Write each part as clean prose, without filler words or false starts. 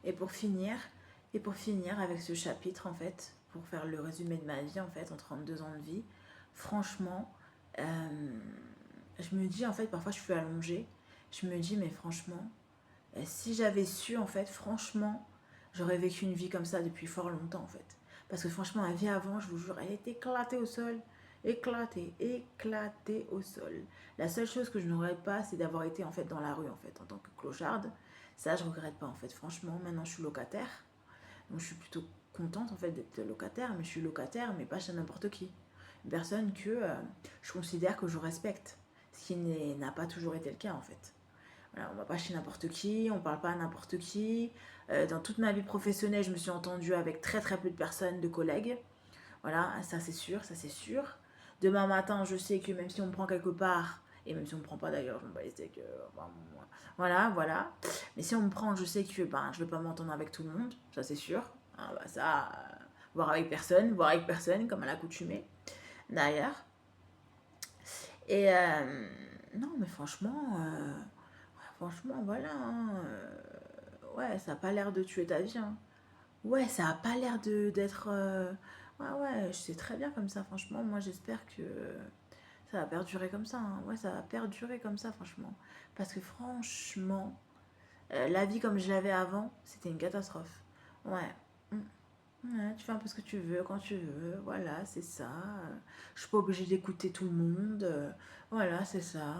Et pour finir avec ce chapitre, en fait, pour faire le résumé de ma vie, en fait, en 32 ans de vie, franchement, je me dis, en fait, parfois je suis allongée, je me dis, mais franchement, si j'avais su, en fait, franchement, j'aurais vécu une vie comme ça depuis fort longtemps, en fait. Parce que franchement, ma vie avant, je vous jure, elle est éclatée au sol. Éclatée, éclatée au sol. La seule chose que je ne regrette pas, c'est d'avoir été, en fait, dans la rue, en fait, en tant que clocharde. Ça, je regrette pas, en fait. Franchement, maintenant, je suis locataire. Donc, je suis plutôt contente, en fait, d'être locataire. Mais je suis locataire, mais pas chez n'importe qui. Une personne que je considère que je respecte. Ce qui n'a pas toujours été le cas, en fait. Voilà, on va pas chez n'importe qui, on parle pas à n'importe qui. Dans toute ma vie professionnelle, je me suis entendue avec très très peu de personnes, de collègues. Voilà, ça c'est sûr, ça c'est sûr. Demain matin, je sais que même si on me prend quelque part, et même si on me prend pas d'ailleurs, je me bats les steaks, enfin, voilà, voilà. Mais si on me prend, je sais que ben, je vais pas m'entendre avec tout le monde, ça c'est sûr. Ah, bah, ça, voir avec personne, comme à l'accoutumée, d'ailleurs. Et non, mais franchement, voilà. Hein, ouais, ça a pas l'air de tuer ta vie. Hein. Ouais, ça a pas l'air d'être. Ouais, ouais, je sais très bien comme ça, franchement. Moi, j'espère que ça va perdurer comme ça. Hein. Ouais, ça va perdurer comme ça, franchement. Parce que franchement, la vie comme je l'avais avant, c'était une catastrophe. Ouais. Mm. Ouais, tu fais un peu ce que tu veux quand tu veux. Voilà, c'est ça. Je suis pas obligée d'écouter tout le monde. Voilà, c'est ça.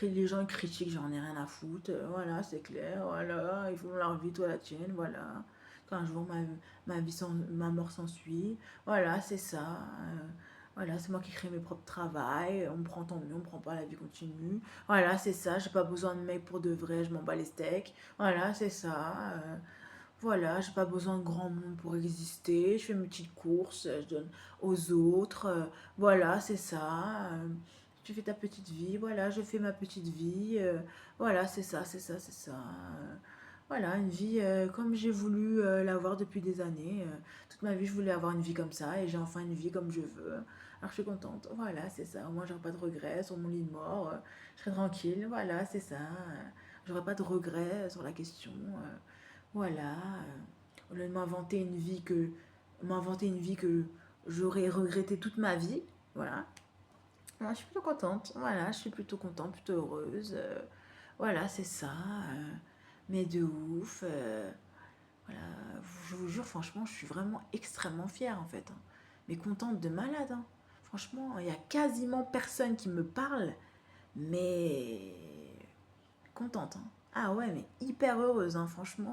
Les gens critiquent, j'en ai rien à foutre. Voilà, c'est clair. Voilà, ils font leur vie, toi la tienne. Voilà. Qu'un jour ma mort s'ensuit. Voilà, c'est ça. Voilà, c'est moi qui crée mes propres travails. On me prend tant mieux, on me prend pas, la vie continue. Voilà, c'est ça. J'ai pas besoin de mec pour de vrai, je m'en bats les steaks. Voilà, c'est ça. Voilà, j'ai pas besoin de grand monde pour exister. Je fais mes petites courses, je donne aux autres. Voilà, c'est ça. Tu fais ta petite vie. Voilà, je fais ma petite vie. Voilà, c'est ça, c'est ça, c'est ça. Voilà, une vie comme j'ai voulu l'avoir depuis des années. Toute ma vie, je voulais avoir une vie comme ça et j'ai enfin une vie comme je veux. Alors je suis contente. Voilà, c'est ça. Au moins, j'aurai pas de regrets sur mon lit de mort. Je serai tranquille. Voilà, c'est ça. J'aurai pas de regrets sur la question. Voilà. Au lieu de m'inventer une vie que j'aurais regretté toute ma vie. Voilà. Moi, je suis plutôt contente. Voilà, je suis plutôt contente, plutôt heureuse. Voilà, c'est ça. Mais de ouf. Voilà. Je vous jure, franchement, je suis vraiment extrêmement fière en fait. Hein. Mais contente de malade. Hein. Franchement, il y a quasiment personne qui me parle. Mais contente. Hein. Ah ouais, mais hyper heureuse, hein, franchement.